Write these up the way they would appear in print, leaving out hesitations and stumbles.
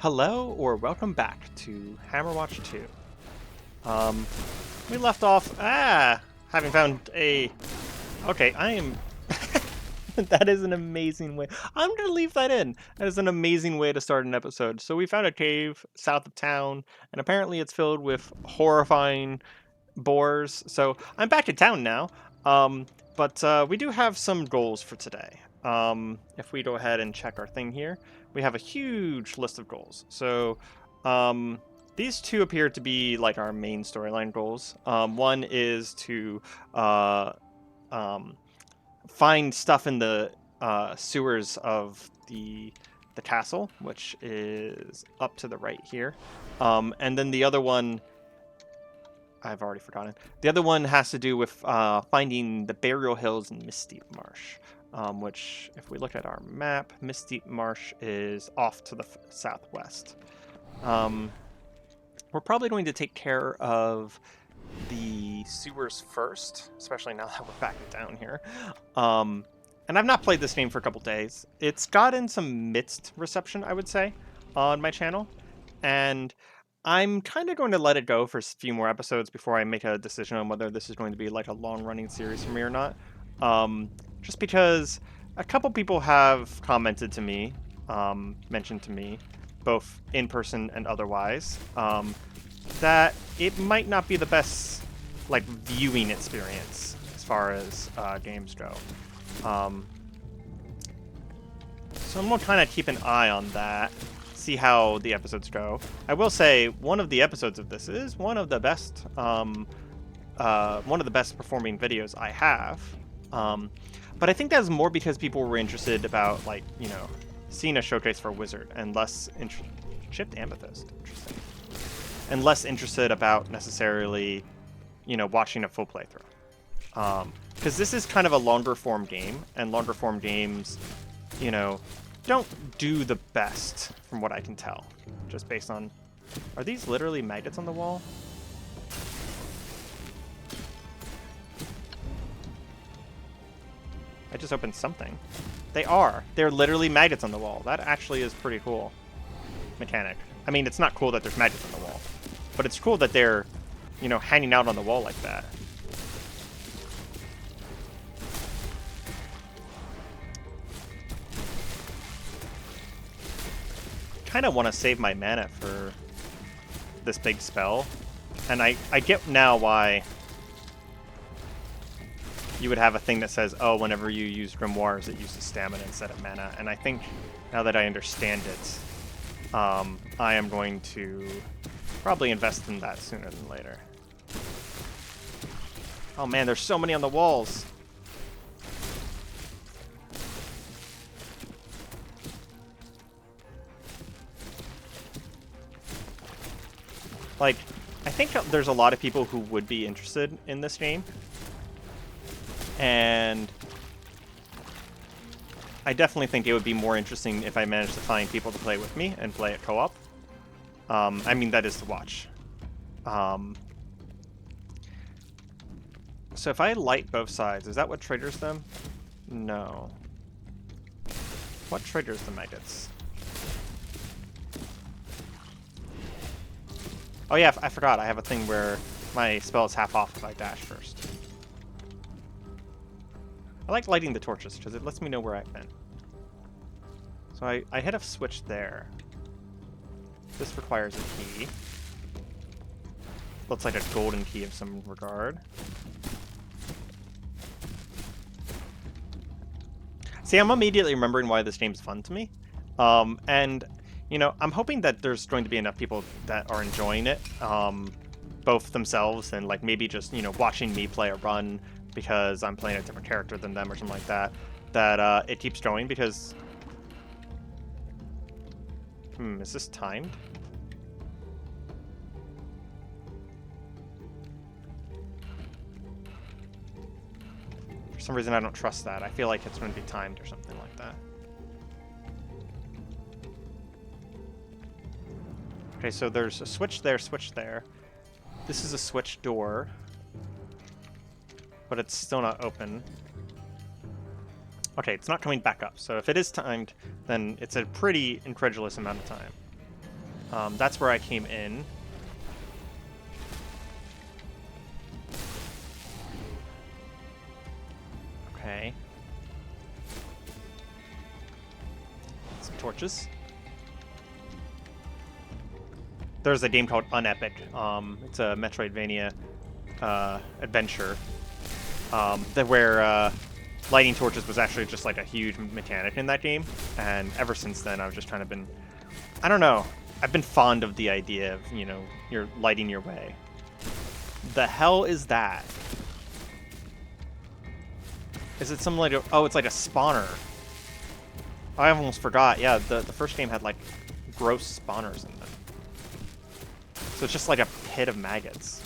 Hello or welcome back to Hammerwatch 2. We left off, having found a... Okay, I am... That is an amazing way. I'm going to leave that in. That is an amazing way to start an episode. So we found a cave south of town, and apparently it's filled with horrifying boars. So I'm back to town now, but we do have some goals for today. If we go ahead and check our thing here, we have a huge list of goals. So these two appear to be like our main storyline goals. One is to find stuff in the sewers of the castle, which is up to the right here. And then the other one, I've already forgotten. The other one has to do with finding the burial hills in Misty Marsh, which, if we look at our map, Misty Marsh is off to the southwest. We're probably going to take care of the sewers first, especially now that we're back down here. And I've not played this game for a couple days. It's gotten some mixed reception, I would say, on my channel, and I'm kind of going to let it go for a few more episodes before I make a decision on whether this is going to be like a long-running series for me or not. Just because a couple people have commented to me, mentioned to me, both in person and otherwise, that it might not be the best like viewing experience as far as games go. So I'm going to kind of keep an eye on that, see how the episodes go. I will say one of the episodes of this is one of the best performing videos I have. But I think that's more because people were interested about, like, you know, seeing a showcase for Wizard and less chipped amethyst. Interesting. And less interested about necessarily, you know, watching a full playthrough. Because this is kind of a longer form game, and longer form games, you know, don't do the best from what I can tell. Just based on... Are these literally maggots on the wall? I just opened something. They are. They're literally maggots on the wall. That actually is pretty cool mechanic. I mean, it's not cool that there's maggots on the wall, but it's cool that they're, you know, hanging out on the wall like that. Kind of want to save my mana for this big spell, and I get now why you would have a thing that says, oh, whenever you use grimoires, it uses stamina instead of mana. And I think now that I understand it, I am going to probably invest in that sooner than later. Oh man, there's so many on the walls. Like, I think there's a lot of people who would be interested in this game. And I definitely think it would be more interesting if I managed to find people to play with me and play it co-op. I mean, that is to watch. So if I light both sides, is that what triggers them? No. What triggers the maggots? Oh yeah, I forgot. I have a thing where my spell is half off if I dash first. I like lighting the torches because it lets me know where I've been. So I hit a switch there. This requires a key. Looks like a golden key of some regard. See, I'm immediately remembering why this game's fun to me. And, you know, I'm hoping that there's going to be enough people that are enjoying it, both themselves and, like, maybe just, you know, watching me play a run because I'm playing a different character than them or something like that, that it keeps going because... is this timed? For some reason I don't trust that. I feel like it's going to be timed or something like that. Okay, so there's a switch there, switch there. This is a switch door, but it's still not open. Okay, it's not coming back up. So if it is timed, then it's a pretty incredulous amount of time. That's where I came in. Okay. Some torches. There's a game called Unepic. It's a Metroidvania adventure where lighting torches was actually just like a huge mechanic in that game. And ever since then, I've just kind of been, I don't know, I've been fond of the idea of, you know, you're lighting your way. The hell is that? Is it some like a, oh, it's like a spawner. I almost forgot. Yeah, the first game had like gross spawners in them. So it's just like a pit of maggots.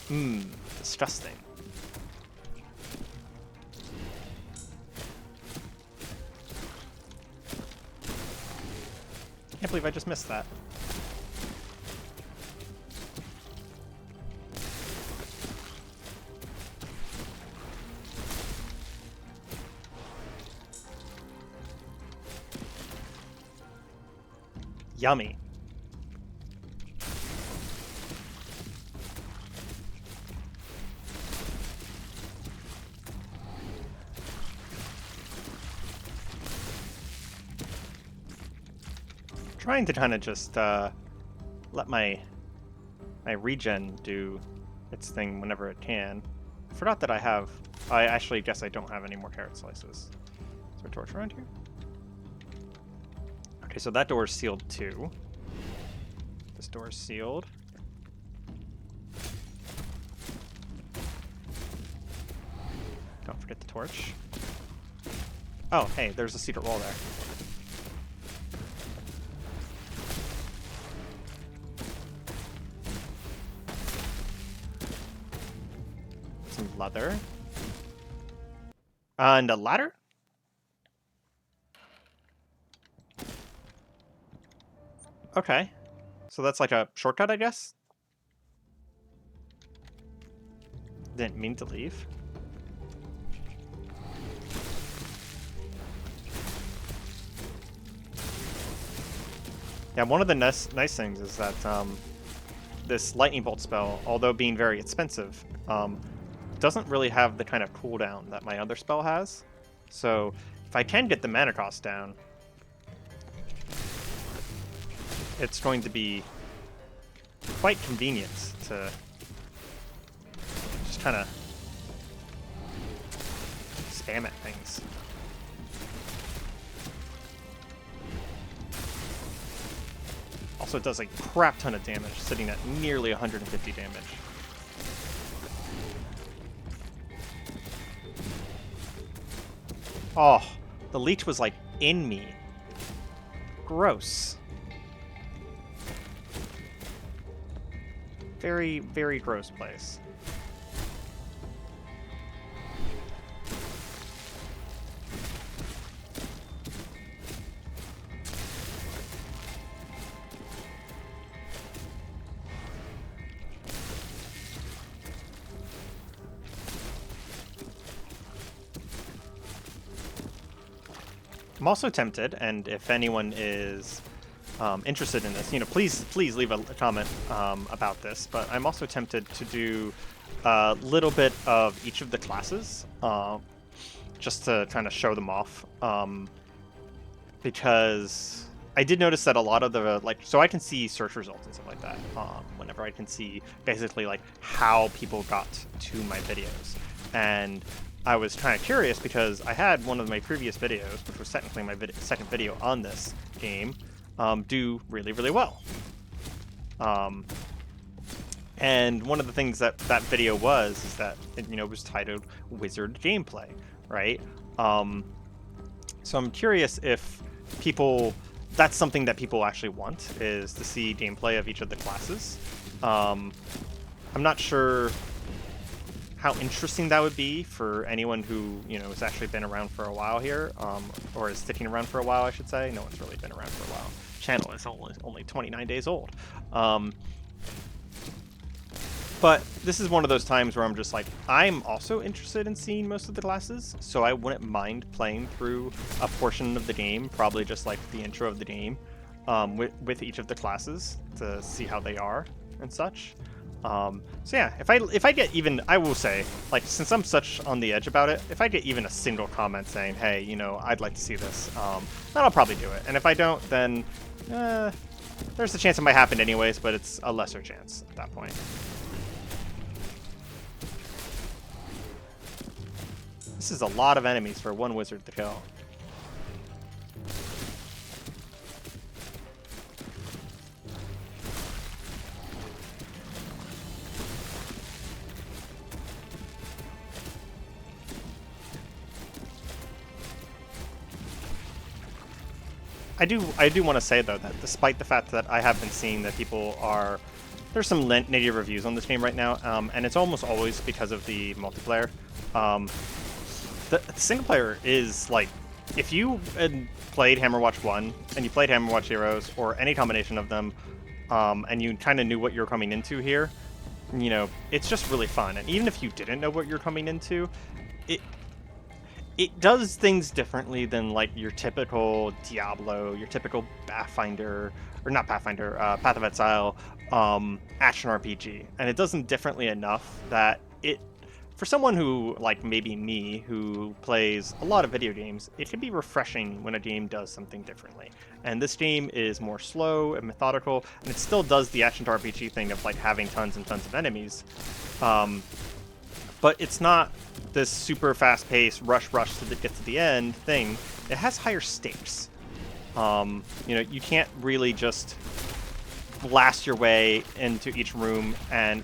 Mmm, disgusting. Can't believe I just missed that. Yummy. Trying to kind of just let my regen do its thing whenever it can. I forgot that I actually guess I don't have any more carrot slices. Is there a torch around here? Okay, so that door is sealed too. This door is sealed. Don't forget the torch. Oh, hey, there's a secret wall there. Some leather. And a ladder? Okay. So that's like a shortcut, I guess? Didn't mean to leave. Yeah, one of the nice things is that this lightning bolt spell, although being very expensive, doesn't really have the kind of cooldown that my other spell has. So if I can get the mana cost down, it's going to be quite convenient to just kind of spam at things. Also, it does a crap ton of damage, sitting at nearly 150 damage. Oh, the leech was like in me. Gross. Very, very gross place. I'm also tempted, and if anyone is interested in this, you know, please leave a comment about this. But I'm also tempted to do a little bit of each of the classes, just to kind of show them off, because I did notice that a lot of the so I can see search results and stuff like that. Whenever I can see basically like how people got to my videos, and I was kind of curious because I had one of my previous videos, which was technically my second video on this game, do really, really well. And one of the things that video was is that it, you know, was titled Wizard Gameplay, right? So I'm curious if people, that's something that people actually want, is to see gameplay of each of the classes. I'm not sure how interesting that would be for anyone who, you know, has actually been around for a while here, or is sticking around for a while, I should say. No one's really been around for a while. Channel is only 29 days old. But this is one of those times where I'm just like, I'm also interested in seeing most of the classes, so I wouldn't mind playing through a portion of the game, probably just like the intro of the game, with each of the classes to see how they are and such. So yeah, if I get even, I will say, like, since I'm such on the edge about it, if I get even a single comment saying, hey, you know, I'd like to see this, then I'll probably do it. And if I don't, then there's a chance it might happen anyways, but it's a lesser chance at that point. This is a lot of enemies for one wizard to kill. I do want to say though that despite the fact that I have been seeing that people are, there's some negative reviews on this game right now, and it's almost always because of the multiplayer. The single player is like, if you had played Hammerwatch 1 and you played Hammerwatch Heroes or any combination of them, and you kind of knew what you're coming into here, you know, it's just really fun. And even if you didn't know what you're coming into, it does things differently than like your typical Diablo, your typical Pathfinder, or not Pathfinder, Path of Exile, action RPG. And it does them differently enough that it, for someone who, like maybe me, who plays a lot of video games, it can be refreshing when a game does something differently. And this game is more slow and methodical, and it still does the action RPG thing of like having tons and tons of enemies. But it's not this super fast-paced rush to get to the end thing. It has higher stakes. You know, you can't really just blast your way into each room, and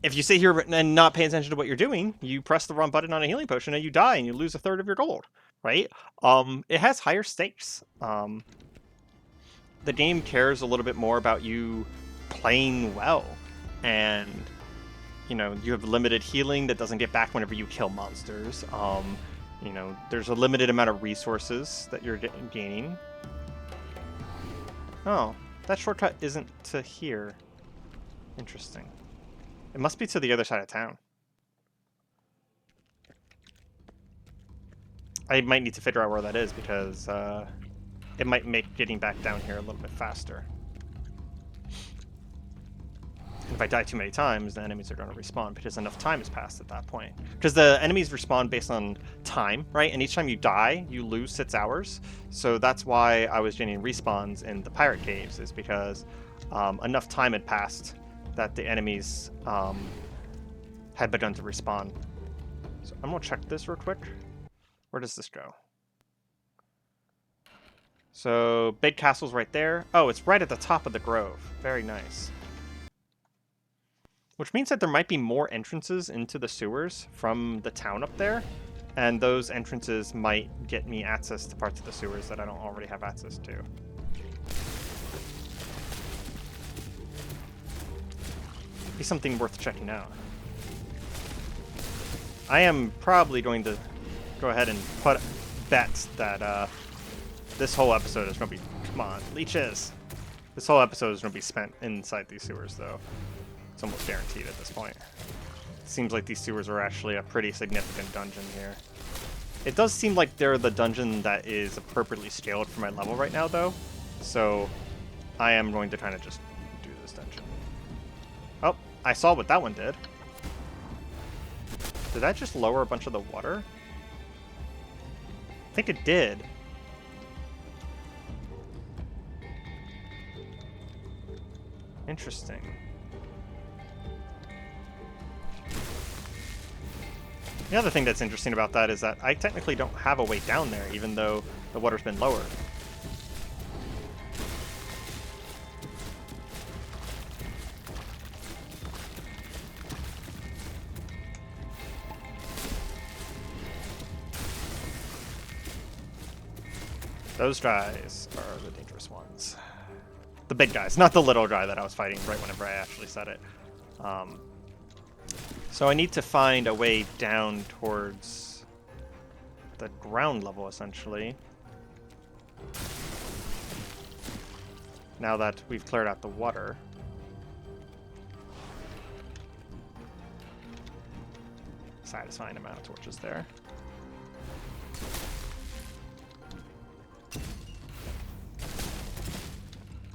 if you sit here and not pay attention to what you're doing, you press the wrong button on a healing potion and you die and you lose a third of your gold, right? It has higher stakes. The game cares a little bit more about you playing well, and you know, you have limited healing that doesn't get back whenever you kill monsters. You know, there's a limited amount of resources that you're gaining. Oh, that shortcut isn't to here. Interesting. It must be to the other side of town. I might need to figure out where that is because it might make getting back down here a little bit faster. If I die too many times, the enemies are going to respawn because enough time has passed at that point. Because the enemies respawn based on time, right? And each time you die, you lose 6 hours. So that's why I was getting respawns in the pirate caves, is because enough time had passed that the enemies had begun to respawn. So I'm going to check this real quick. Where does this go? So big castle's right there. Oh, it's right at the top of the grove. Very nice. Which means that there might be more entrances into the sewers from the town up there, and those entrances might get me access to parts of the sewers that I don't already have access to. Be something worth checking out. I am probably going to go ahead and put bets that this whole episode is going to be, come on, leeches. This whole episode is going to be spent inside these sewers, though. It's almost guaranteed at this point. It seems like these sewers are actually a pretty significant dungeon here. It does seem like they're the dungeon that is appropriately scaled for my level right now, though. So I am going to kind of just do this dungeon. Oh, I saw what that one did. Did that just lower a bunch of the water? I think it did. Interesting. The other thing that's interesting about that is that I technically don't have a way down there, even though the water's been lowered. Those guys are the dangerous ones. The big guys, not the little guy that I was fighting right whenever I actually said it. So I need to find a way down towards the ground level, essentially. Now that we've cleared out the water. Satisfying amount of torches there.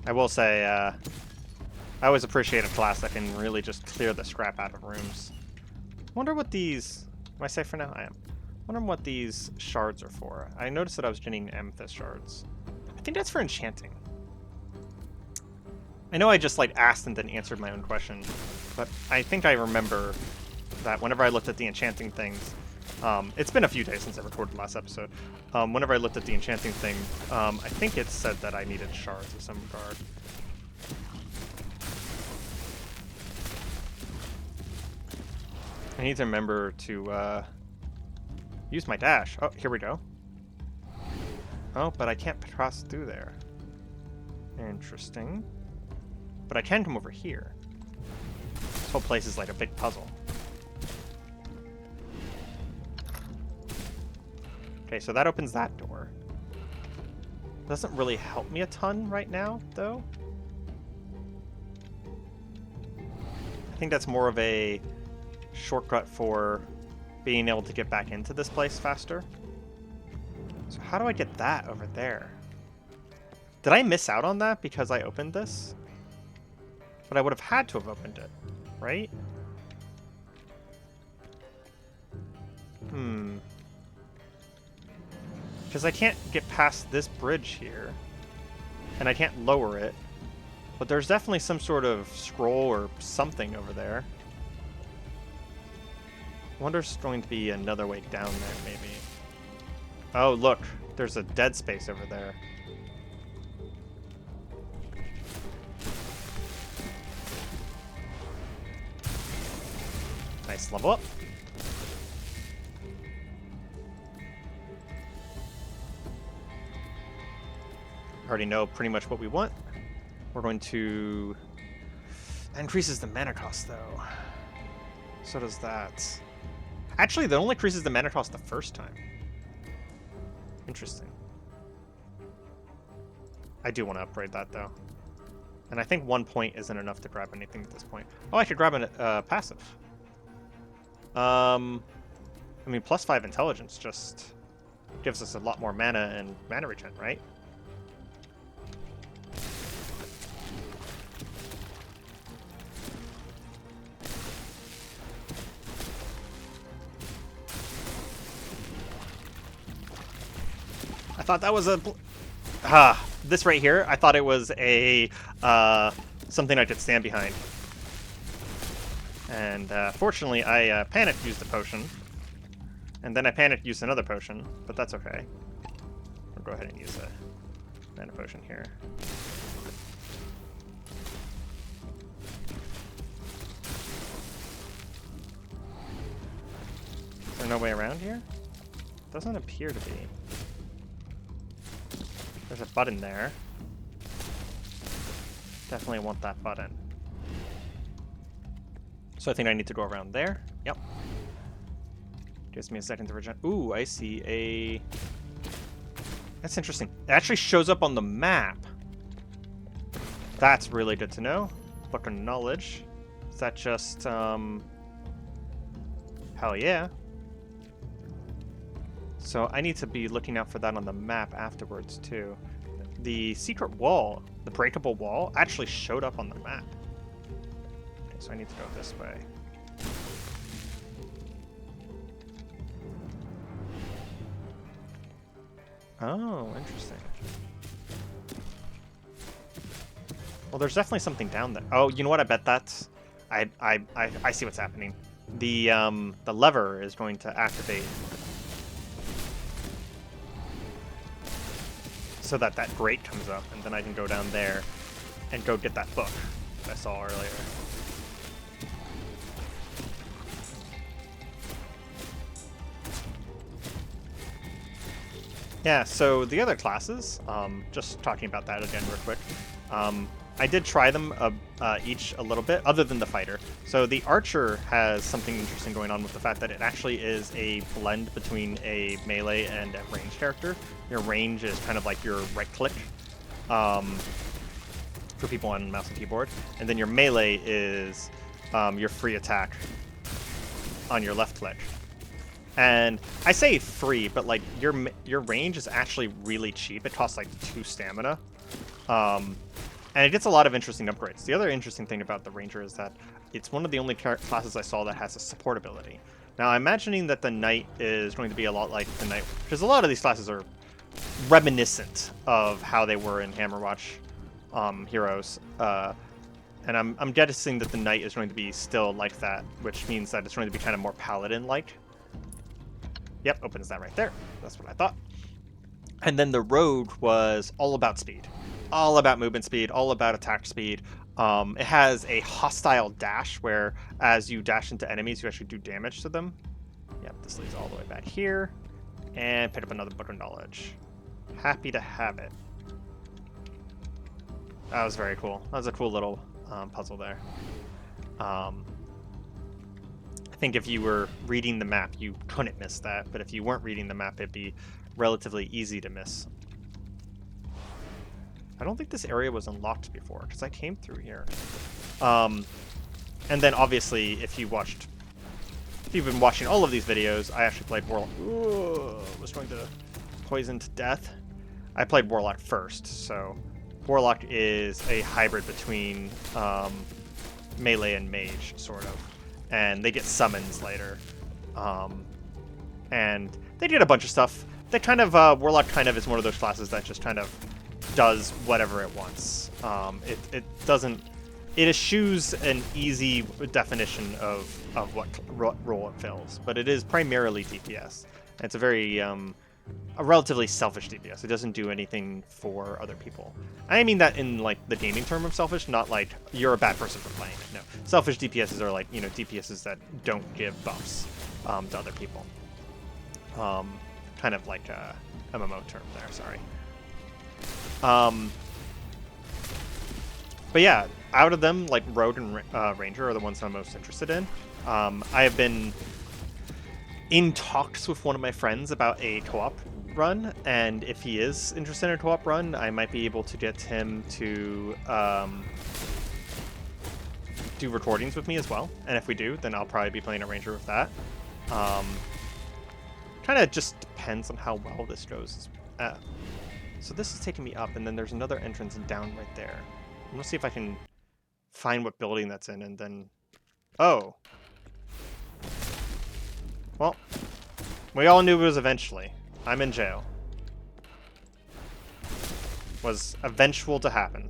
I will say, I always appreciate a class that can really just clear the scrap out of rooms. Wonder what these... Am I safe for now? I am. Wonder what these shards are for. I noticed that I was getting amethyst shards. I think that's for enchanting. I know I just like asked and then answered my own question, but I think I remember that whenever I looked at the enchanting things, it's been a few days since I recorded the last episode. Whenever I looked at the enchanting thing, I think it said that I needed shards of some regard. I need to remember to use my dash. Oh, here we go. Oh, but I can't cross through there. Interesting. But I can come over here. This whole place is like a big puzzle. Okay, so that opens that door. Doesn't really help me a ton right now, though. I think that's more of a shortcut for being able to get back into this place faster. So how do I get that over there? Did I miss out on that because I opened this? But I would have had to have opened it, right? Because I can't get past this bridge here. And I can't lower it. But there's definitely some sort of scroll or something over there. I wonder if there's going to be another way down there, maybe. Oh, look. There's a dead space over there. Nice level up. Already know pretty much what we want. We're going to... That increases the mana cost, though. So does that. Actually, that only increases the mana cost the first time. Interesting. I do want to upgrade that, though. And I think 1 point isn't enough to grab anything at this point. Oh, I could grab a passive. I mean, +5 intelligence just gives us a lot more mana and mana regen, right? I thought that was a... this right here, I thought it was a something I could stand behind. And fortunately, I panicked used a potion. And then I panicked used another potion, but that's okay. We'll go ahead and use a mana potion here. Is there no way around here? Doesn't appear to be. There's a button there. Definitely want that button. So I think I need to go around there. Yep. Gives me a second to regen. Ooh, I see a... That's interesting. It actually shows up on the map. That's really good to know. Book of Knowledge. Is that just, Hell yeah. So I need to be looking out for that on the map afterwards, too. The secret wall, the breakable wall, actually showed up on the map. Okay, so I need to go this way. Oh, interesting. Well, there's definitely something down there. Oh, you know what? I bet that's... I see what's happening. The lever is going to activate so that grate comes up, and then I can go down there and go get that book that I saw earlier. Yeah, so the other classes, just talking about that again real quick, I did try them each a little bit, other than the fighter. So the archer has something interesting going on with the fact that it actually is a blend between a melee and a range character. Your range is kind of like your right click for people on mouse and keyboard, and then your melee is your free attack on your left click. And I say free, but like your range is actually really cheap. It costs like 2 stamina. And it gets a lot of interesting upgrades. The other interesting thing about the Ranger is that it's one of the only classes I saw that has a support ability. Now, I'm imagining that the Knight is going to be a lot like the Knight, because a lot of these classes are reminiscent of how they were in Hammerwatch Heroes. And I'm guessing that the Knight is going to be still like that, which means that it's going to be kind of more Paladin-like. Yep, opens that right there. That's what I thought. And then the Rogue was all about speed. All about movement speed, all about attack speed. It has a hostile dash where as you dash into enemies, you actually do damage to them. Yep, this leads all the way back here. And pick up another book of knowledge. Happy to have it. That was very cool. That was a cool little puzzle there. I think if you were reading the map, you couldn't miss that. But if you weren't reading the map, it'd be relatively easy to miss. I don't think this area was unlocked before, because I came through here. And then, obviously, if you've been watching all of these videos, I actually played Warlock. Ooh, was going to poison to death. I played Warlock first, so Warlock is a hybrid between melee and mage, sort of. And they get summons later. And they did a bunch of stuff. They kind of, Warlock kind of is one of those classes that just kind of does whatever it wants. It eschews an easy definition of what role it fills, but it is primarily DPS. And it's a very a relatively selfish DPS. It doesn't do anything for other people. I mean that in like the gaming term of selfish, not like you're a bad person for playing it. No, selfish DPSs are like, you know, DPSs that don't give buffs to other people. Kind of like a MMO term there. Sorry. But yeah, out of them, like Rogue and Ranger are the ones I'm most interested in. I have been in talks with one of my friends about a co-op run, and if he is interested in a co-op run, I might be able to get him to do recordings with me as well. And if we do, then I'll probably be playing a Ranger with that. Kind of just depends on how well this goes. So this is taking me up, and then there's another entrance down right there. I'm gonna see if I can find what building that's in, and then... Oh. Well, we all knew it was eventually. I'm in jail. Was eventual to happen.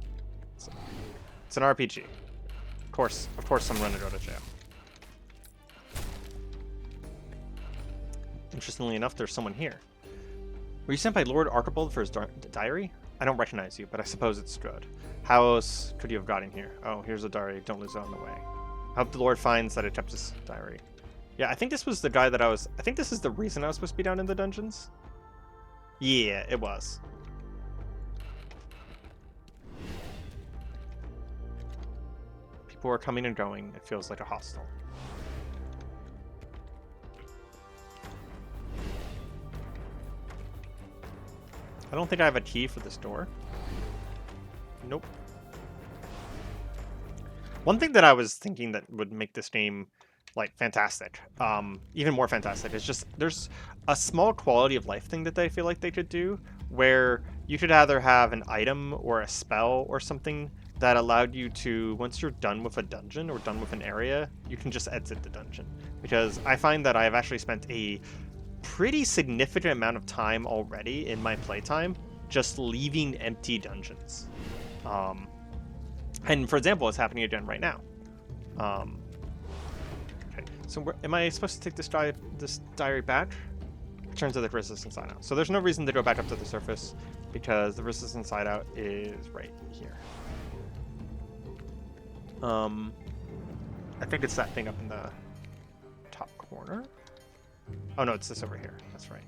It's an RPG. Of course I'm gonna go to jail. Interestingly enough, there's someone here. Were you sent by Lord Archibald for his diary? I don't recognize you, but I suppose it's good. How else could you have gotten here? Oh, here's a diary. Don't lose it on the way. I hope the Lord finds that I kept his diary. Yeah, I think this was the guy that I think this is the reason I was supposed to be down in the dungeons. Yeah, it was. People are coming and going. It feels like a hostel. I don't think I have a key for this door. Nope. One thing that I was thinking that would make this game like fantastic, even more fantastic, is just there's a small quality of life thing that I feel like they could do where you could either have an item or a spell or something that allowed you to, once you're done with a dungeon or done with an area, you can just exit the dungeon. Because I find that I have actually spent a pretty significant amount of time already in my playtime just leaving empty dungeons. And for example, it's happening again right now. Okay, so am I supposed to take this diary back? It turns out the resistance hideout. So there's no reason to go back up to the surface because the resistance hideout is right here. I think it's that thing up in the top corner. Oh no, it's this over here. That's right.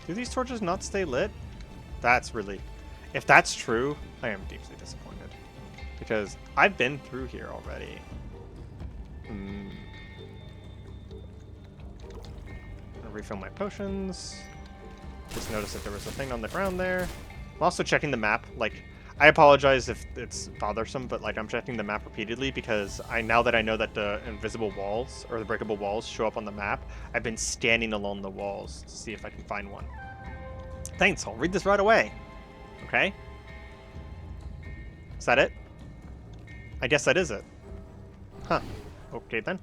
Do these torches not stay lit? That's really... If that's true, I am deeply disappointed. Because I've been through here already. I'm gonna refill my potions. Just noticed that there was a thing on the ground there. I'm also checking the map. Like, I apologize if it's bothersome, but like I'm checking the map repeatedly because now that I know that the invisible walls or the breakable walls show up on the map, I've been standing along the walls to see if I can find one. Thanks, I'll read this right away. Okay. Is that it? I guess that is it. Huh. Okay then.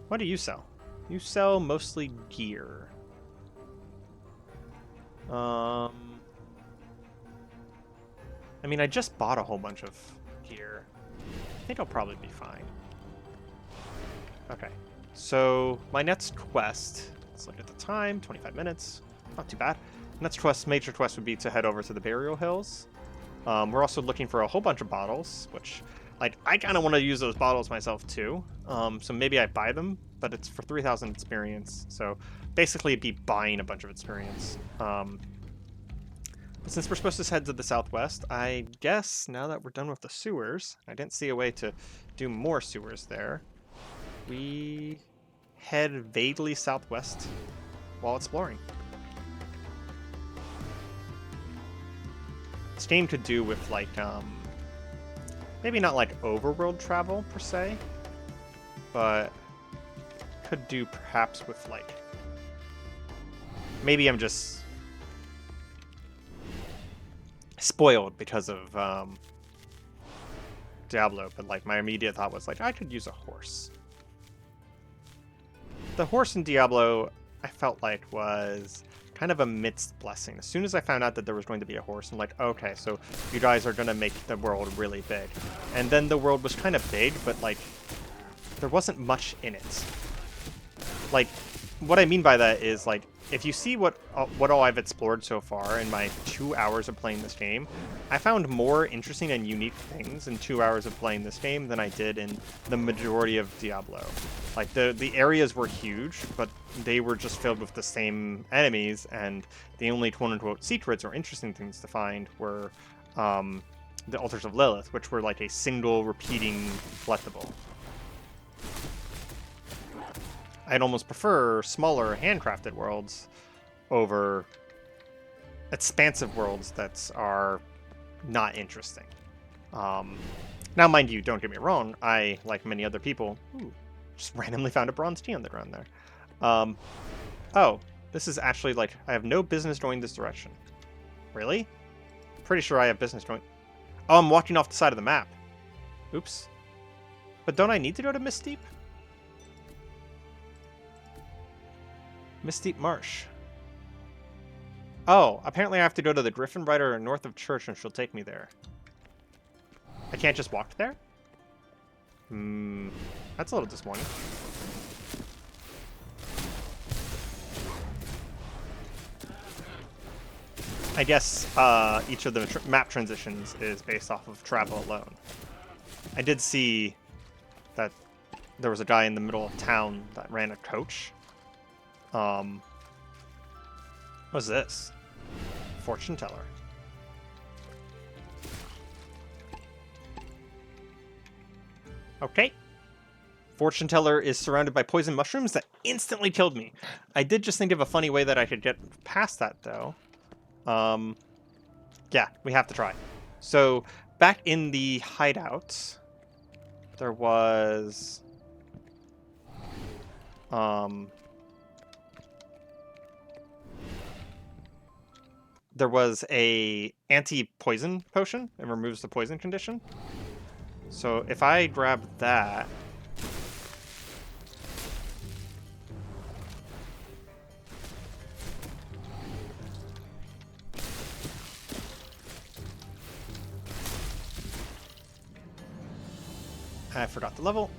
What do you sell? You sell mostly gear. I mean, I just bought a whole bunch of gear. I think I'll probably be fine. Okay. So, my next quest, let's look at the time, 25 minutes. Not too bad. Next quest, major quest would be to head over to the Burial Hills. We're also looking for a whole bunch of bottles, which, like, I kind of want to use those bottles myself too. So maybe I buy them, but it's for 3,000 experience. So basically it'd be buying a bunch of experience. But since we're supposed to head to the southwest, I guess now that we're done with the sewers, I didn't see a way to do more sewers there. We head vaguely southwest while exploring. This game could do with, like, maybe not like overworld travel per se, but could do perhaps with, like, maybe I'm just spoiled because of Diablo, but like my immediate thought was like I could use a horse. The horse in Diablo I felt like was kind of a mixed blessing. As soon as I found out that there was going to be a horse, I'm like, okay, so you guys are going to make the world really big. And then the world was kind of big, but like there wasn't much in it. Like, what I mean by that is, like, if you see what all I've explored so far in my 2 hours of playing this game, I found more interesting and unique things in 2 hours of playing this game than I did in the majority of Diablo. Like, the areas were huge, but they were just filled with the same enemies, and the only quote-unquote secrets or interesting things to find were the Altars of Lilith, which were like a single repeating collectible. I'd almost prefer smaller handcrafted worlds over expansive worlds that are not interesting. Now, mind you, don't get me wrong, I, like many other people, just randomly found a bronze key on the ground there. Oh, this is actually like, I have no business going this direction. Really? Pretty sure I have business going... Oh, I'm walking off the side of the map. Oops. But don't I need to go to Misdeep? Misdeep Marsh. Oh, apparently I have to go to the Griffin Rider north of Church and she'll take me there. I can't just walk there? That's a little disappointing. I guess each of the map transitions is based off of travel alone. I did see that there was a guy in the middle of town that ran a coach. What's this? Fortune teller. Okay. Fortune teller is surrounded by poison mushrooms that instantly killed me. I did just think of a funny way that I could get past that, though. Yeah, we have to try. So, back in the hideout, there was... there was a anti-poison potion. It removes the poison condition. So if I grab that... I forgot the level.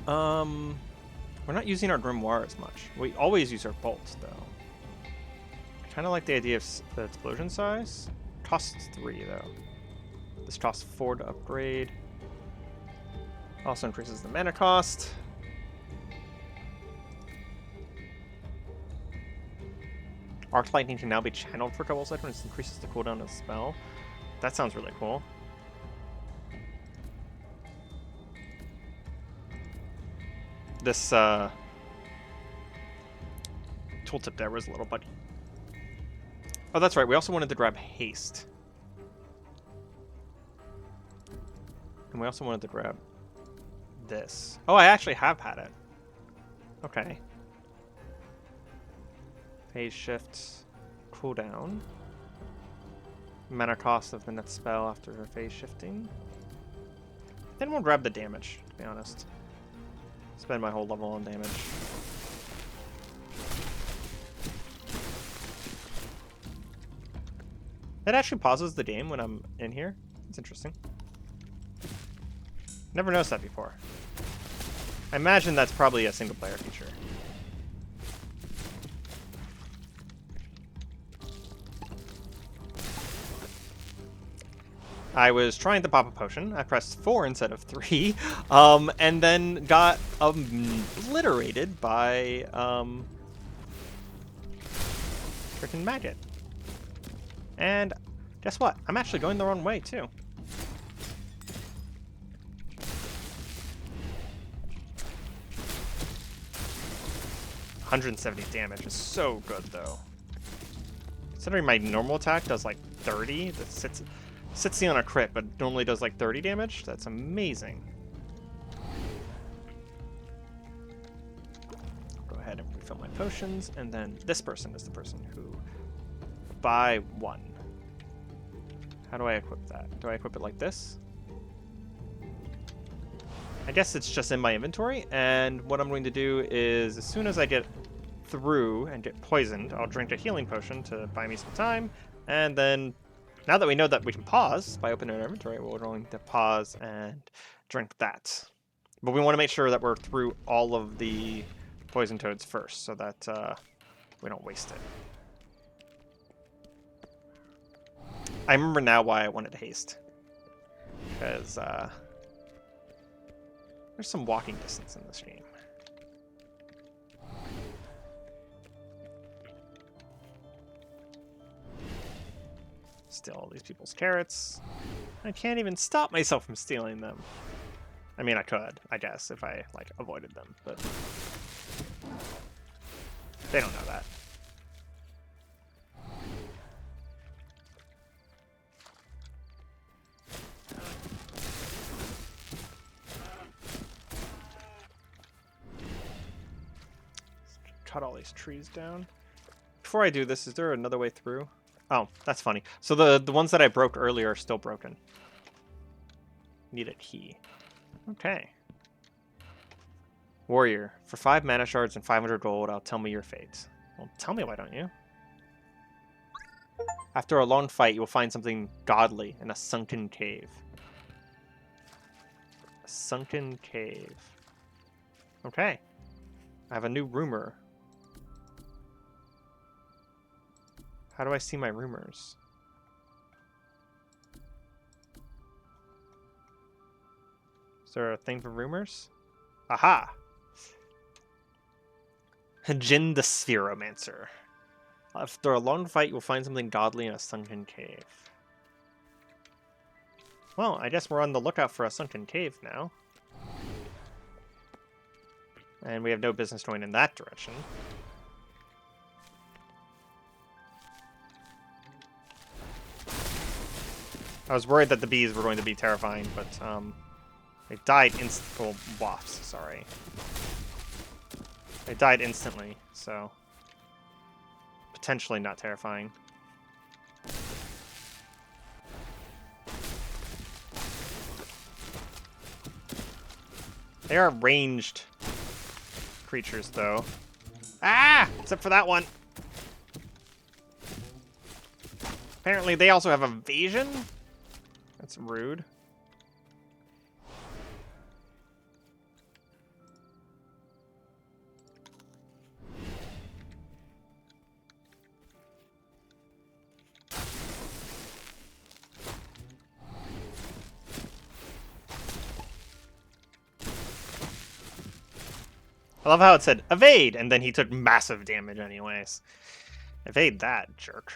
We're not using our grimoire as much. We always use our bolts, though. I kind of like the idea of the explosion size. Costs 3, though. This costs 4 to upgrade. Also increases the mana cost. Arc Lightning can now be channeled for a couple seconds. Increases the cooldown of the spell. That sounds really cool. This tooltip there was a little buddy. Oh, that's right. We also wanted to grab haste. And we also wanted to grab this. Oh, I actually have had it. Okay. Phase shift, cooldown. Mana cost of the next spell after phase shifting. Then we'll grab the damage, to be honest. Spend my whole level on damage. It actually pauses the game when I'm in here. It's interesting. Never noticed that before. I imagine that's probably a single player feature. I was trying to pop a potion. I pressed 4 instead of 3, and then got obliterated by freaking maggot. And guess what? I'm actually going the wrong way too. $170 damage is so good though. Considering my normal attack does like 30, that sits on a crit, but normally does like 30 damage. That's amazing. Go ahead and refill my potions, and then this person is the person who buy 1. How do I equip that? Do I equip it like this? I guess it's just in my inventory, and what I'm going to do is as soon as I get through and get poisoned, I'll drink a healing potion to buy me some time, and then now that we know that we can pause by opening our inventory, we're going to pause and drink that. But we want to make sure that we're through all of the poison toads first so that we don't waste it. I remember now why I wanted to haste. Because there's some walking distance in this game. Steal all these people's carrots. I can't even stop myself from stealing them. I mean, I could, I guess, if I, like, avoided them, but they don't know that. Cut all these trees down. Before I do this, is there another way through? Oh, that's funny. So the ones that I broke earlier are still broken. Need a key. Okay. Warrior, for 5 mana shards and 500 gold, I'll tell me your fate. Well, tell me, why don't you? After a long fight, you will find something godly in a sunken cave. A sunken cave. Okay. I have a new rumor. How do I see my rumors? Is there a thing for rumors? Aha! Jin the Spheromancer. After a long fight, you'll find something godly in a sunken cave. Well, I guess we're on the lookout for a sunken cave now. And we have no business going in that direction. I was worried that the bees were going to be terrifying, but they died well, wasps, sorry. They died instantly, so potentially not terrifying. They are ranged creatures, though. Ah! Except for that one. Apparently, they also have evasion. That's rude. I love how it said evade, and then he took massive damage anyways. Evade that, jerk.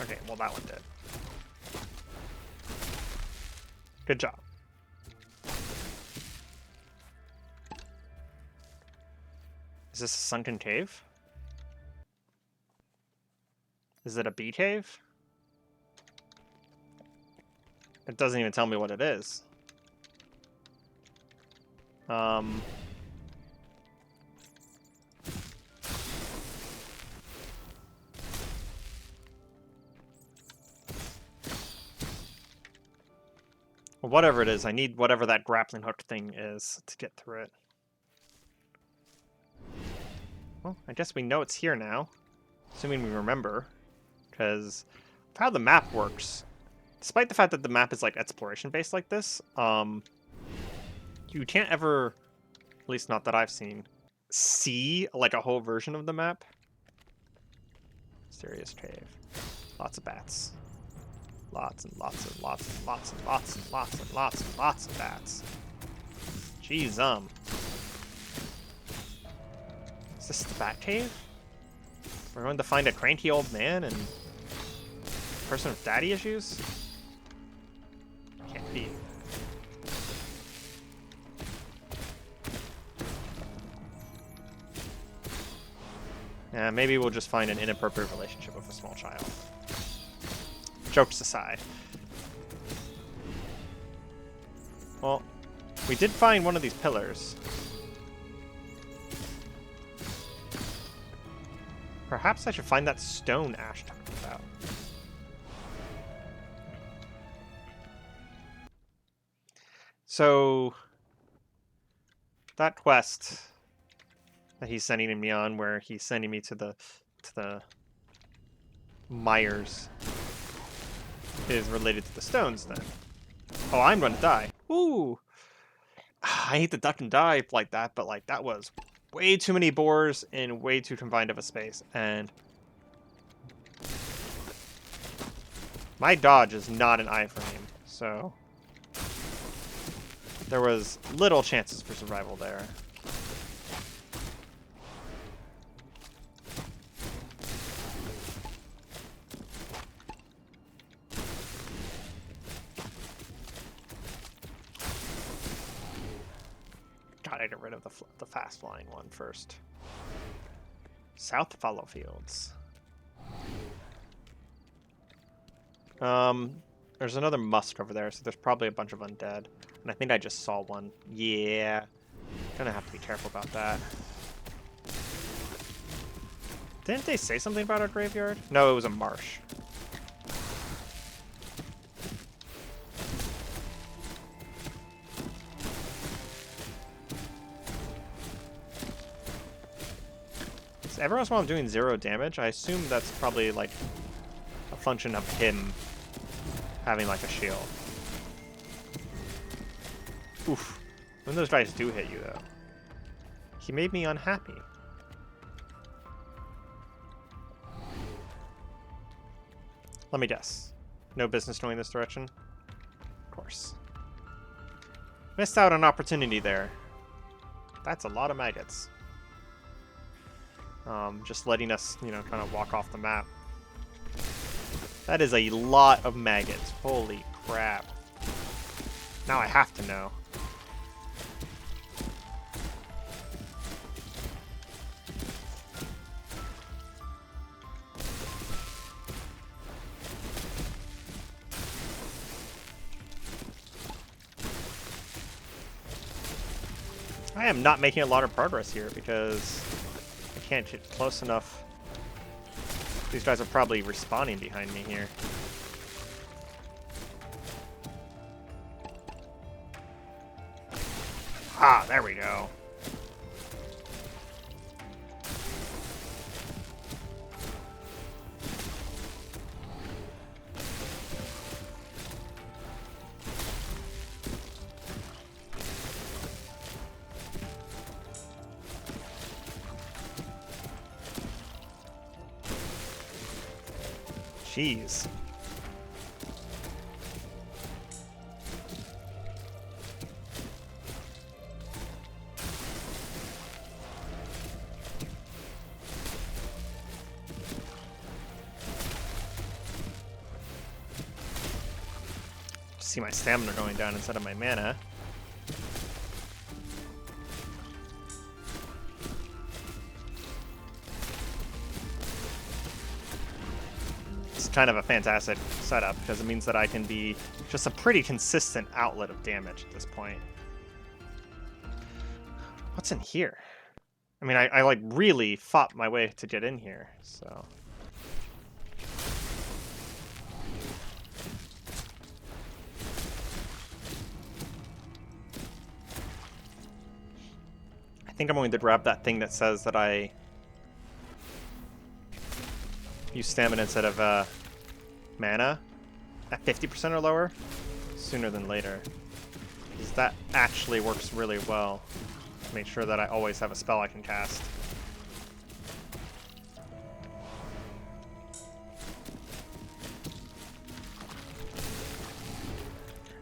Okay, well that one did. Good job. Is this a sunken cave? Is it a bee cave? It doesn't even tell me what it is. Well, whatever it is, I need whatever that grappling hook thing is to get through it. Well, I guess we know it's here now. Assuming we remember. Because of how the map works, despite the fact that the map is like exploration based like this, you can't ever, at least not that I've seen, see like a whole version of the map. Mysterious cave. Lots of bats. Lots and lots and lots and lots and lots and lots and lots and lots of bats. Jeez, Is this the bat cave? We're going to find a cranky old man and a person with daddy issues? Can't be. Yeah, maybe we'll just find an inappropriate relationship with a small child. Jokes aside. Well, we did find one of these pillars. Perhaps I should find that stone Ash talked about. So, that quest that he's sending me on, where he's sending me to the Myers, is related to the stones, then. Oh, I'm going to die. Ooh! I hate to duck and dive like that, but like that was way too many boars in way too confined of a space, and my dodge is not an iframe, so there was little chances for survival there. Gotta get rid of the fast-flying one first. South Fallow Fields. There's another musk over there, so there's probably a bunch of undead. And I think I just saw one. Yeah. Gonna have to be careful about that. Didn't they say something about our graveyard? No, it was a marsh. Every once in a while I'm doing 0 damage. I assume that's probably like a function of him having like a shield. Oof. When those guys do hit you though. He made me unhappy. Let me guess. No business going this direction? Of course. Missed out on opportunity there. That's a lot of maggots. Just letting us, you know, kind of walk off the map. That is a lot of maggots. Holy crap. Now I have to know. I am not making a lot of progress here because I can't get close enough. These guys are probably respawning behind me here. Ah, there we go. Jeez. See my stamina going down instead of my mana. kind of a fantastic setup because it means that I can be just a pretty consistent outlet of damage at this point. What's in here? I mean, I like really fought my way to get in here, so. I think I'm going to grab that thing that says that I use stamina instead of mana at 50% or lower sooner than later, because that actually works really well to make sure that I always have a spell I can cast.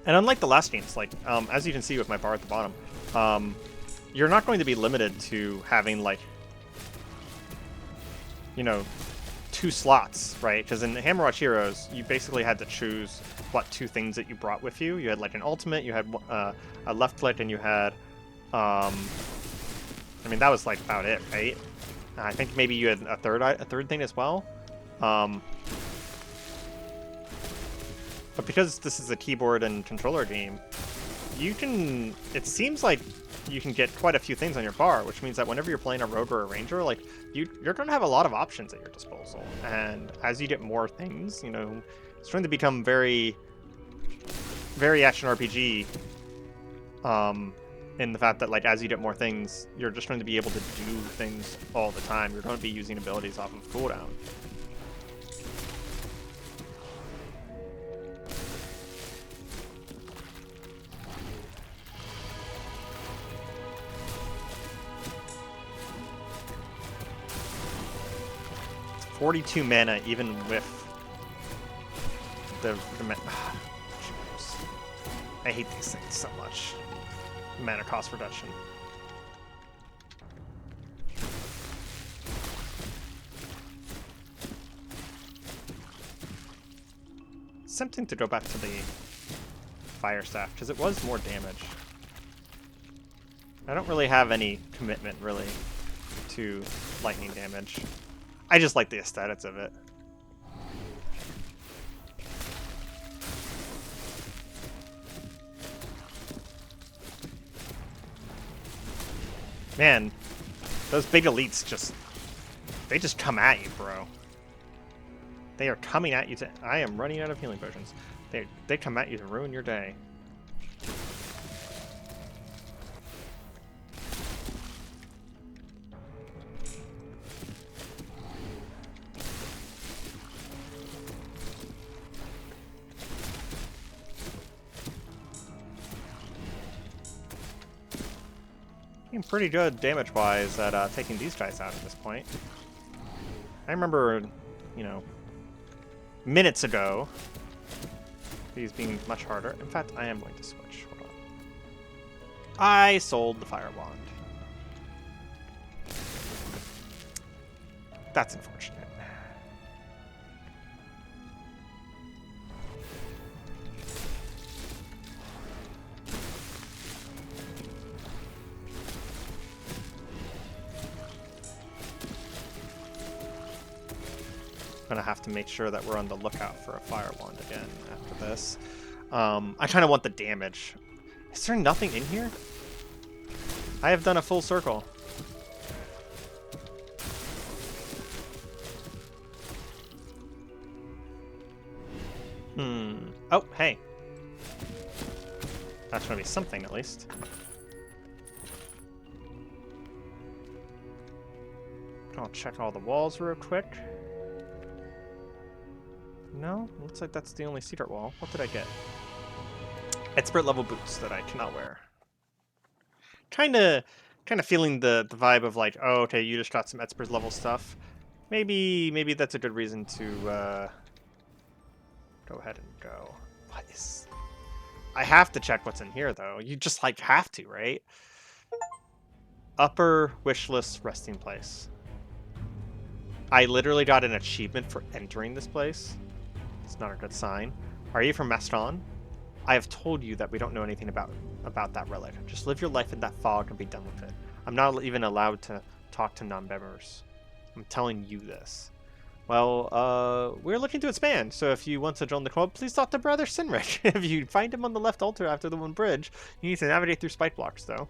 And unlike the last games, like as you can see with my bar at the bottom, you're not going to be limited to having like, you know, 2 slots, right? Because in Hammerwatch Heroes, you basically had to choose what 2 things that you brought with you. You had like an ultimate, you had a left click, and you had, I mean, that was like about it, right? I think maybe you had a third thing as well. But because this is a keyboard and controller game, you can, it seems like you can get quite a few things on your bar, which means that whenever you're playing a rogue or a ranger, like you're going to have a lot of options at your disposal. And as you get more things, you know, it's going to become very, very action RPG. In the fact that like as you get more things, you're just going to be able to do things all the time. You're going to be using abilities off of cooldown. It's 42 mana even with the I hate these things so much. Mana cost reduction. It's tempting to go back to the fire staff because it was more damage. I don't really have any commitment really to lightning damage. I just like the aesthetics of it. Man, those big elites they just come at you, bro. They are coming at you to... I am running out of healing potions. They come at you to ruin your day. Pretty good damage-wise at taking these guys out at this point. I remember, you know, minutes ago, these being much harder. In fact, I am going to switch. Hold on. I sold the fire wand. That's unfortunate. Gonna have to make sure that we're on the lookout for a fire wand again after this. I kind of want the damage. Is there nothing in here? I have done a full circle. Oh, hey. That's gonna be something at least. I'll check all the walls real quick. No, looks like that's the only secret wall. What did I get? Expert level boots that I cannot wear. Kind of feeling the vibe of like, oh, okay, you just got some expert level stuff. Maybe that's a good reason to go ahead and go. What is? I have to check what's in here though. You just like have to, right? Upper wishlist resting place. I literally got an achievement for entering this place. It's not a good sign. Are you from Maston? I have told you that we don't know anything about that relic. Just live your life in that fog and be done with it. I'm not even allowed to talk to non-members. I'm telling you this. Well, we're looking to expand, so if you want to join the club, please talk to Brother Sinrich. If you find him on the left altar after the one bridge, you need to navigate through spike blocks, though.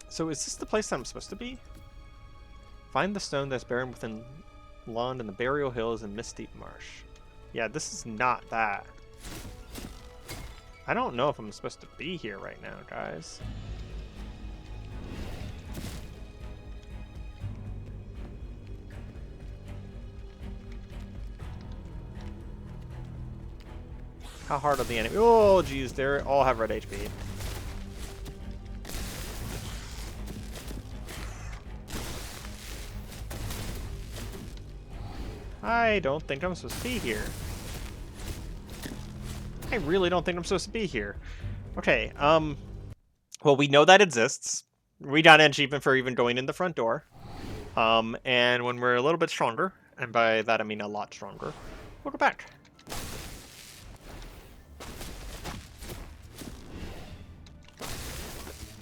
So is this the place that I'm supposed to be? Find the stone that's buried within Lond and the burial hills in Misty Marsh. Yeah, this is not that. I don't know if I'm supposed to be here right now, guys. How hard are the enemy? Oh, geez, they all have red HP. I don't think I'm supposed to be here. I really don't think I'm supposed to be here. Okay, well, we know that exists. We got an achievement for even going in the front door. And when we're a little bit stronger, and by that I mean a lot stronger, we'll go back.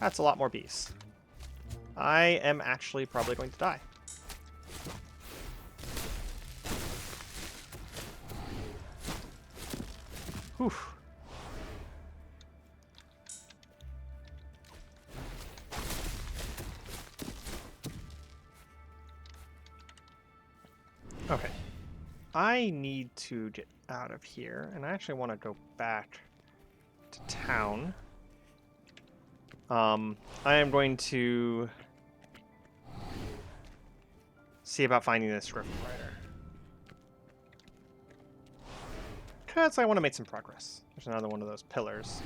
That's a lot more bees. I am actually probably going to die. Whew. Okay. I need to get out of here, and I actually want to go back to town. I am going to see about finding this Griffin Rider. Because I want to make some progress. There's another one of those pillars.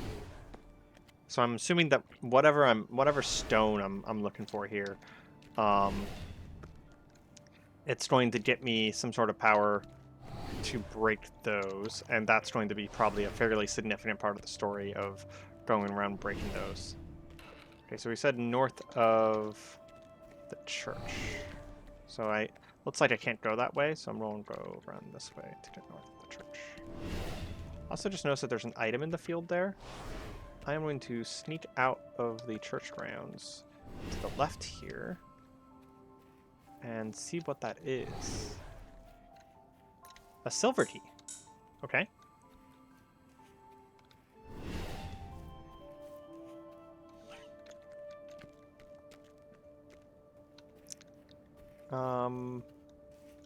So I'm assuming that whatever stone I'm looking for here, it's going to get me some sort of power to break those, and that's going to be probably a fairly significant part of the story of going around breaking those. Okay, so we said north of the church. So looks like I can't go that way, so I'm going to go around this way to get north of the church. Also just noticed that there's an item in the field there. I am going to sneak out of the church grounds to the left here and see what that is. A silver key. Okay.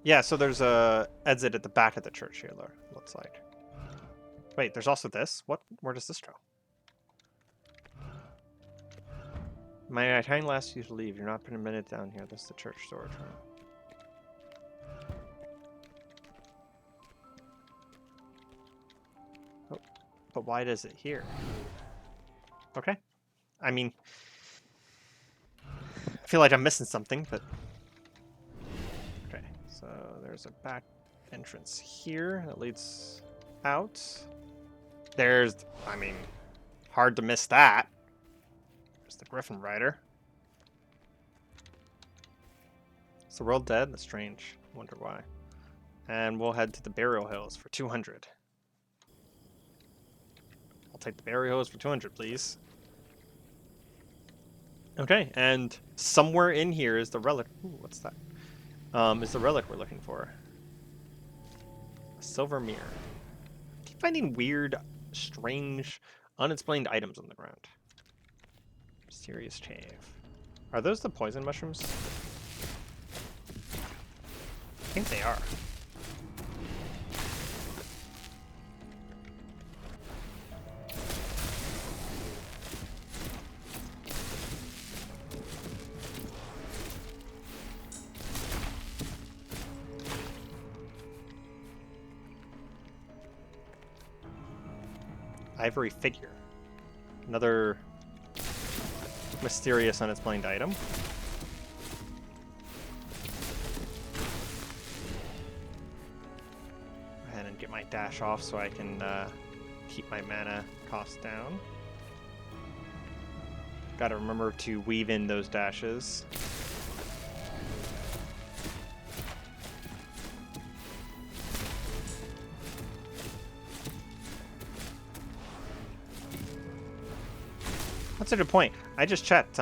Yeah, so there's a exit at the back of the church here, looks like. Wait, there's also this? What? Where does this go? My time lasts you to leave. You're not permitted down here. This is the church storage room. Oh, but why does it here? Okay. I mean, I feel like I'm missing something, but... Okay, so there's a back entrance here that leads out. There's, I mean, hard to miss that. There's the Griffin Rider. Is the world dead? That's strange. Wonder why. And we'll head to the burial hills for 200. I'll take the burial hills for 200, please. Okay, and somewhere in here is the relic. Ooh, what's that? Is the relic we're looking for. A silver mirror. I keep finding weird, strange, unexplained items on the ground. Mysterious cave. Are those the poison mushrooms? I think they are. Ivory figure. Another mysterious unexplained item. Go ahead and get my dash off so I can keep my mana cost down. Gotta remember to weave in those dashes. That's a good point. I just checked.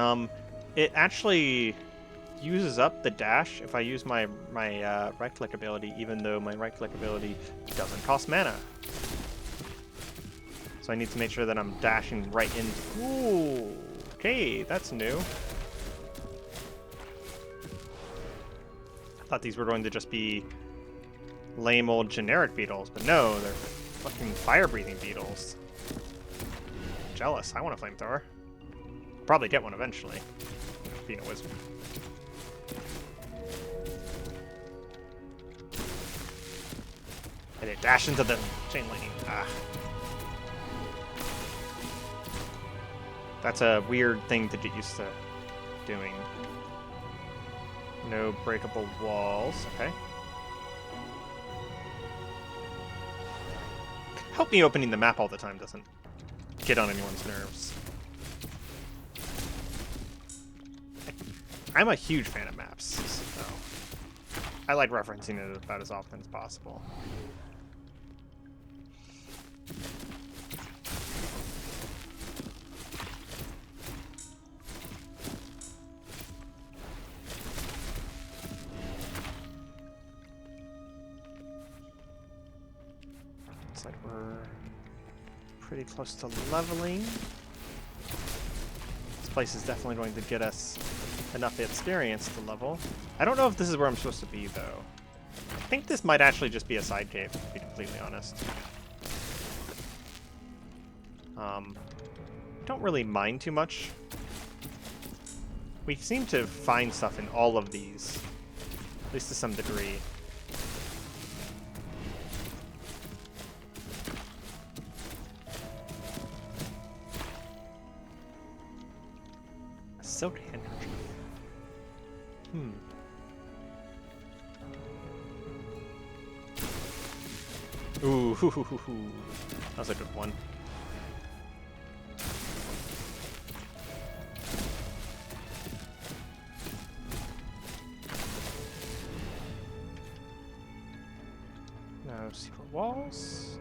It actually uses up the dash if I use my right click ability, even though my right click ability doesn't cost mana. So I need to make sure that I'm dashing right in. Ooh, okay, that's new. I thought these were going to just be lame old generic beetles, but no, they're fucking fire-breathing beetles. Jealous. I want a flamethrower. Probably get one eventually, being a wizard. And it dash into the chain lightning. Ah. That's a weird thing to get used to doing. No breakable walls. Okay. Help me opening the map all the time doesn't get on anyone's nerves. I'm a huge fan of maps, so I like referencing it about as often as possible. Looks like we're pretty close to leveling. This place is definitely going to get us enough experience to level. I don't know if this is where I'm supposed to be, though. I think this might actually just be a side cave, to be completely honest. Don't really mind too much. We seem to find stuff in all of these, at least to some degree. A silk handkerchief. Ooh, that was a good one. No secret walls.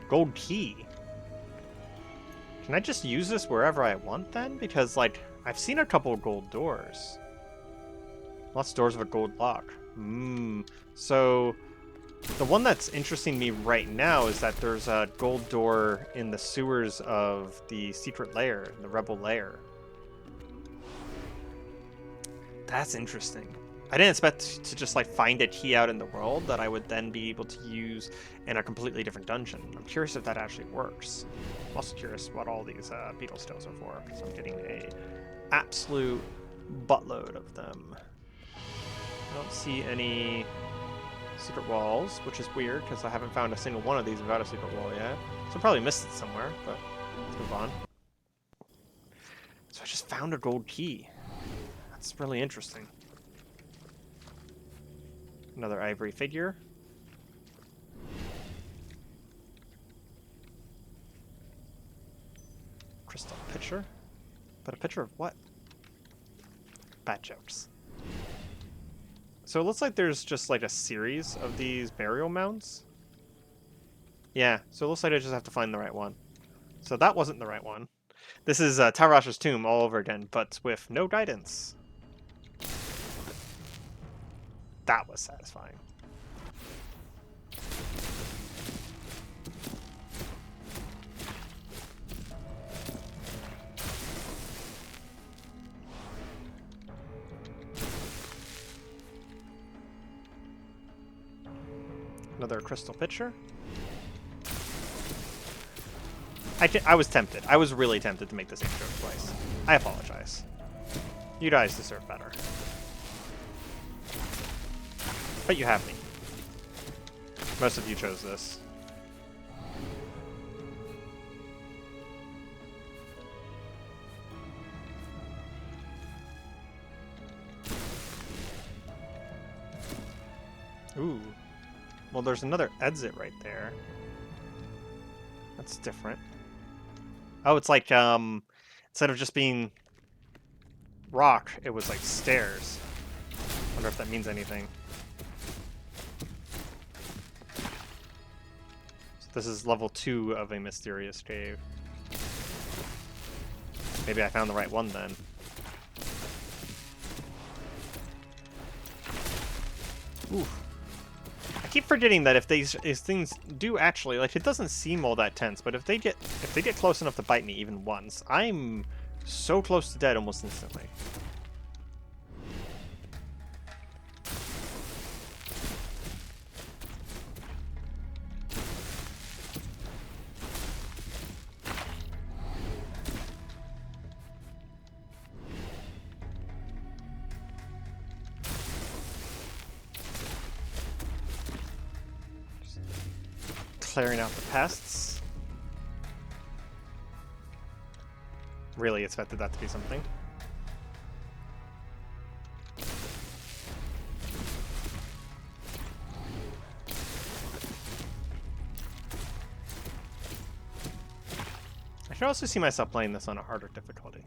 Gold key. Can I just use this wherever I want then? Because, like, I've seen a couple of gold doors. Lots of doors with a gold lock. So the one that's interesting me right now is that there's a gold door in the sewers of the secret lair, the rebel lair. That's interesting. I didn't expect to just like find a key out in the world that I would then be able to use in a completely different dungeon. I'm curious if that actually works. I'm also curious what all these beetle stones are for, because I'm getting a absolute buttload of them. I don't see any secret walls, which is weird because I haven't found a single one of these without a secret wall yet. So I probably missed it somewhere, but let's move on. So I just found a gold key. That's really interesting. Another ivory figure. Crystal pitcher. But a pitcher of what? Bad jokes. So it looks like there's just like a series of these burial mounds. Yeah, so it looks like I just have to find the right one. So that wasn't the right one. This is Tarash's tomb all over again, but with no guidance. That was satisfying. Another crystal pitcher. I was tempted. I was really tempted to make the same joke twice. I apologize. You guys deserve better. But you have me. Most of you chose this. Ooh. Well, there's another exit right there. That's different. Oh, it's like, instead of just being rock, it was like stairs. Wonder if that means anything. So this is level 2 of a mysterious cave. Maybe I found the right one then. Oof. I keep forgetting that if these things do actually, like, it doesn't seem all that tense, but if they get close enough to bite me even once, I'm so close to dead almost instantly. Clearing out the pests. Really expected that to be something. I can also see myself playing this on a harder difficulty.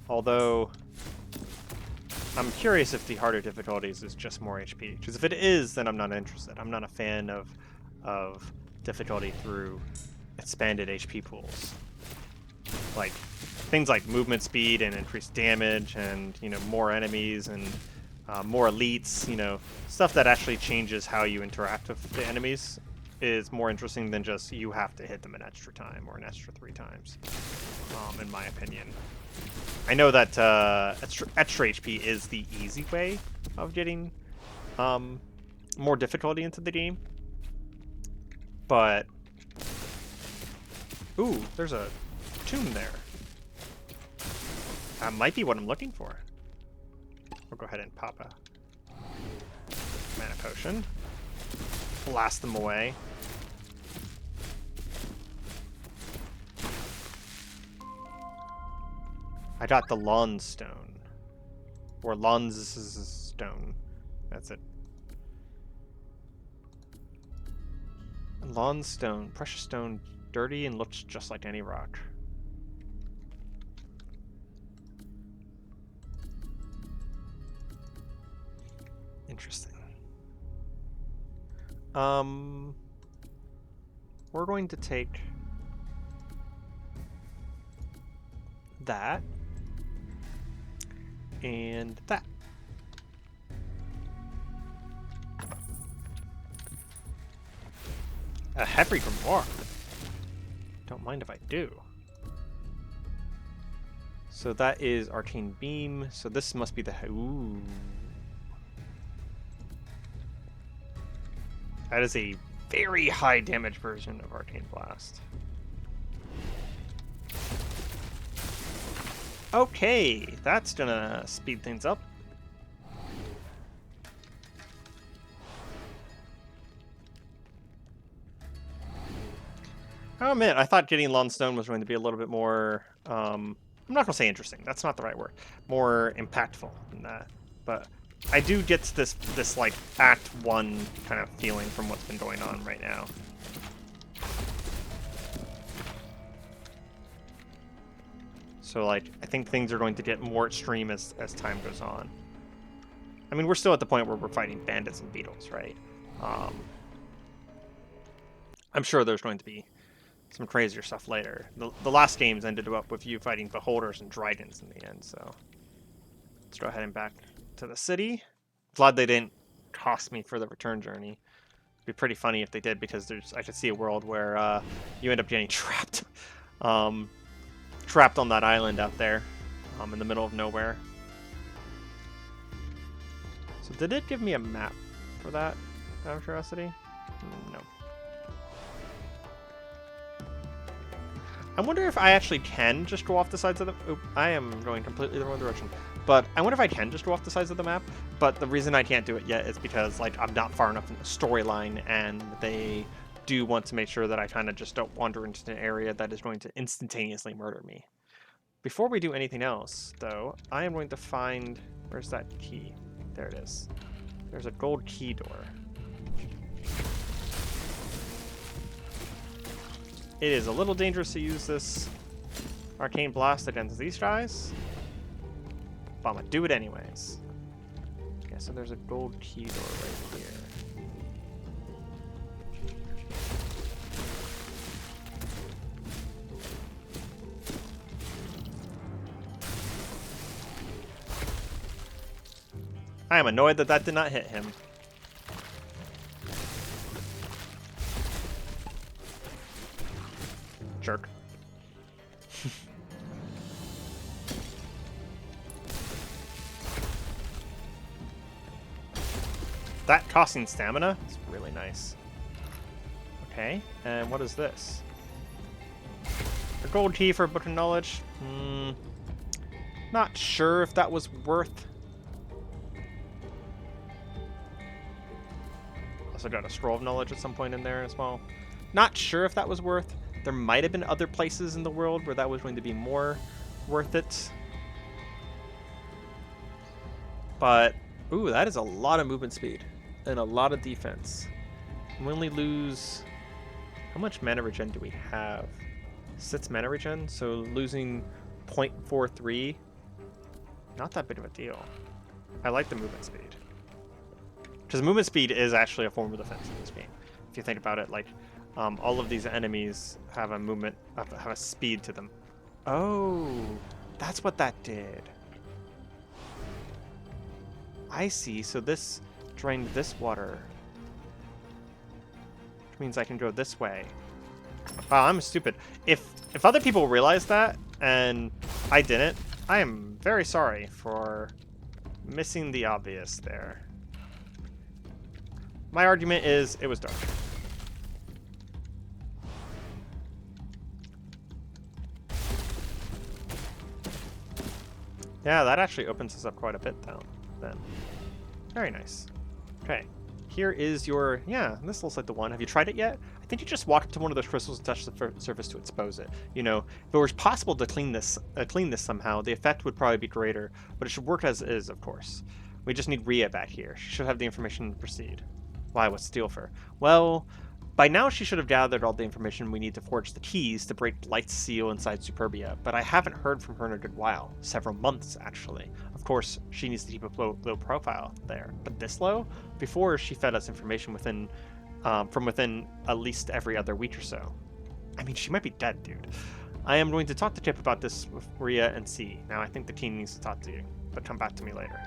Although, I'm curious if the harder difficulties is just more HP. Because if it is, then I'm not interested. I'm not a fan of difficulty through expanded HP pools. Like, things like movement speed and increased damage and, you know, more enemies and more elites, you know, stuff that actually changes how you interact with the enemies is more interesting than just you have to hit them an extra time or an extra 3 times, in my opinion. I know that extra HP is the easy way of getting more difficulty into the game. But, ooh, there's a tomb there. That might be what I'm looking for. We'll go ahead and pop a mana potion. Blast them away. I got the Lodestone. Or Lodestone. That's it. Lodestone, precious stone, dirty and looks just like any rock. Interesting. We're going to take that and that. A heavy grimoire. Don't mind if I do. So that is Arcane Beam. So this must be the... Ooh. That is a very high damage version of Arcane Blast. Okay, that's gonna speed things up. Oh man, I thought getting Lodestone was going to be a little bit more, I'm not going to say interesting, that's not the right word, more impactful than that. But I do get this like Act 1 kind of feeling from what's been going on right now. So like, I think things are going to get more extreme as time goes on. I mean, we're still at the point where we're fighting bandits and beetles, right? I'm sure there's going to be some crazier stuff later. The last games ended up with you fighting beholders and dragons in the end, so let's go ahead and back to the city. Glad they didn't cost me for the return journey. It'd be pretty funny if they did, because I could see a world where you end up getting trapped, trapped on that island out there, in the middle of nowhere. So did it give me a map for that, out of curiosity? No. I wonder if I actually can just go off the sides of the... Oop, I am going completely the wrong direction. But I wonder if I can just go off the sides of the map. But the reason I can't do it yet is because, like, I'm not far enough in the storyline, and they do want to make sure that I kind of just don't wander into an area that is going to instantaneously murder me. Before we do anything else, though, I am going to find... Where's that key? There it is. There's a gold key door. It is a little dangerous to use this Arcane Blast against these guys, but I'm gonna do it anyways. Okay, so there's a gold key door right here. I am annoyed that that did not hit him. Jerk. That costing stamina is really nice. Okay, and what is this? A gold key for a book of knowledge? Not sure if that was worth. Also got a scroll of knowledge at some point in there as well. Not sure if that was worth. There might have been other places in the world where that was going to be more worth it. But, ooh, that is a lot of movement speed and a lot of defense. We only lose... How much mana regen do we have? 6 mana regen, so losing 0.43. Not that big of a deal. I like the movement speed. Because movement speed is actually a form of defense in this game. If you think about it, like, all of these enemies have a movement, have a speed to them. Oh, that's what that did. I see, so this drained this water. Which means I can go this way. Wow, I'm stupid. If other people realize that, and I didn't, I am very sorry for missing the obvious there. My argument is, it was dark. Yeah, that actually opens us up quite a bit down then. Very nice. Okay. Here is your... Yeah, this looks like the one. Have you tried it yet? I think you just walk up to one of those crystals and touch the surface to expose it. You know, if it was possible to clean this somehow, the effect would probably be greater, but it should work as is, of course. We just need Rhea back here. She should have the information to proceed. Why, what's the deal for? Well, by now she should have gathered all the information we need to forge the keys to break Blight's seal inside Superbia, but I haven't heard from her in a good while. Several months, actually. Of course, she needs to keep a low profile there. But this low? Before, she fed us information from within at least every other week or so. I mean, she might be dead, dude. I am going to talk to Chip about this with Rhea and see. Now, I think the team needs to talk to you, but come back to me later.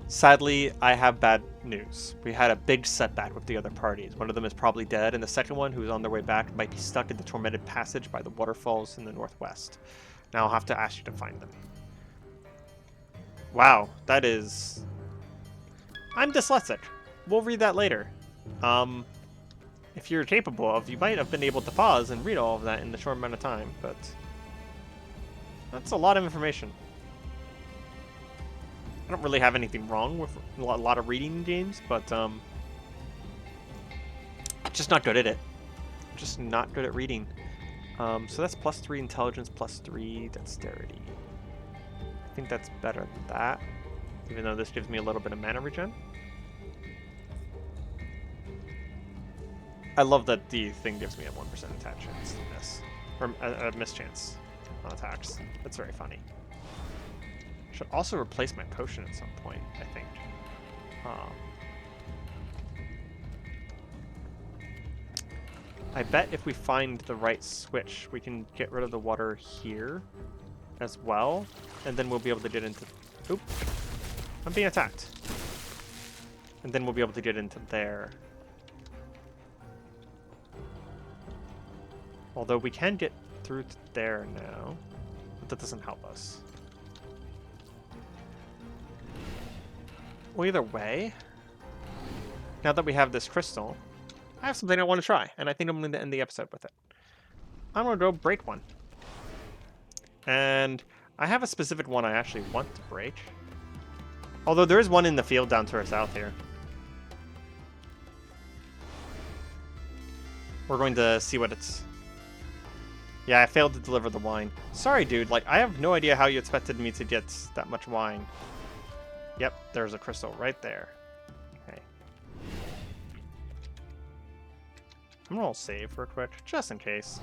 Sadly, I have bad news. We had a big setback with the other parties. One of them is probably dead, and the second one, who is on their way back, might be stuck in the tormented passage by the waterfalls in the northwest. Now I'll have to ask you to find them. Wow, that is... I'm dyslexic. We'll read that later. If you're capable of, you might have been able to pause and read all of that in the short amount of time, but... That's a lot of information. I don't really have anything wrong with a lot of reading games, but just not good at it. Just not good at reading. So that's +3 intelligence, +3 dexterity. I think that's better than that, even though this gives me a little bit of mana regen. I love that the thing gives me a 1% attack chance to miss, or a miss chance on attacks. That's very funny. Should also replace my potion at some point, I think. I bet if we find the right switch, we can get rid of the water here as well, and then we'll be able to get into... Oop! I'm being attacked. And then we'll be able to get into there. Although we can get through to there now, but that doesn't help us. Well, either way, now that we have this crystal, I have something I want to try, and I think I'm going to end the episode with it. I'm going to go break one. And I have a specific one I actually want to break. Although there is one in the field down to our south here. We're going to see what it's... Yeah, I failed to deliver the wine. Sorry, dude. Like, I have no idea how you expected me to get that much wine. Yep, there's a crystal right there. Okay. I'm gonna save real quick, just in case.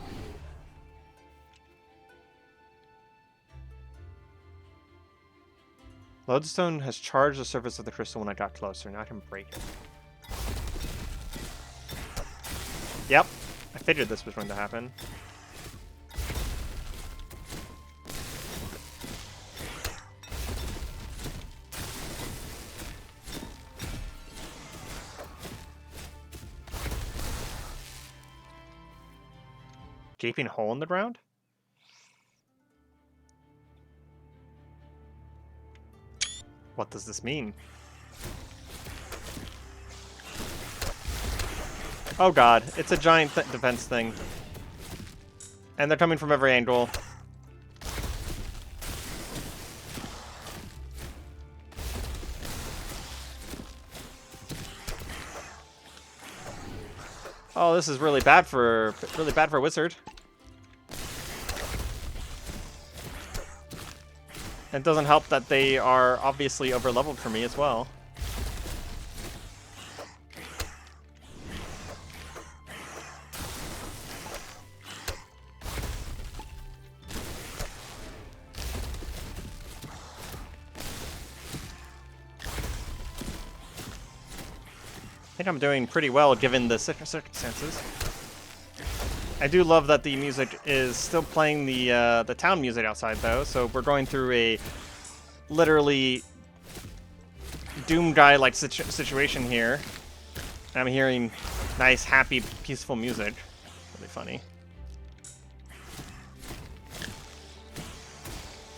Lodestone has charged the surface of the crystal when I got closer. Now I can break it. Yep, I figured this was going to happen. Gaping hole in the ground? What does this mean? Oh god, it's a giant defense thing. And they're coming from every angle. Oh, this is really bad for a wizard. It doesn't help that they are obviously overleveled for me as well. I think I'm doing pretty well given the circumstances. I do love that the music is still playing the town music outside though, so we're going through a literally Doom guy like situation here. I'm hearing nice, happy, peaceful music. Really funny.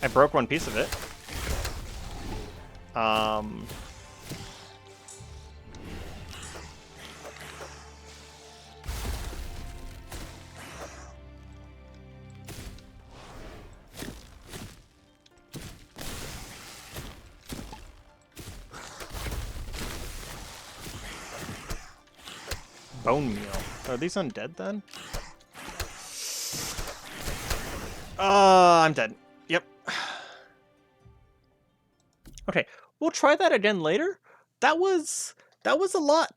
I broke one piece of it. Bone meal. Are these undead then? I'm dead. Yep. Okay, we'll try that again later. That was a lot.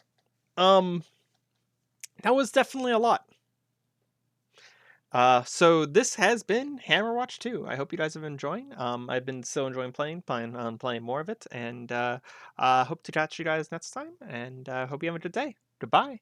That was definitely a lot. So this has been Hammerwatch 2. I hope you guys have been enjoying. I've been still enjoying playing more of it, and hope to catch you guys next time. And hope you have a good day. Goodbye.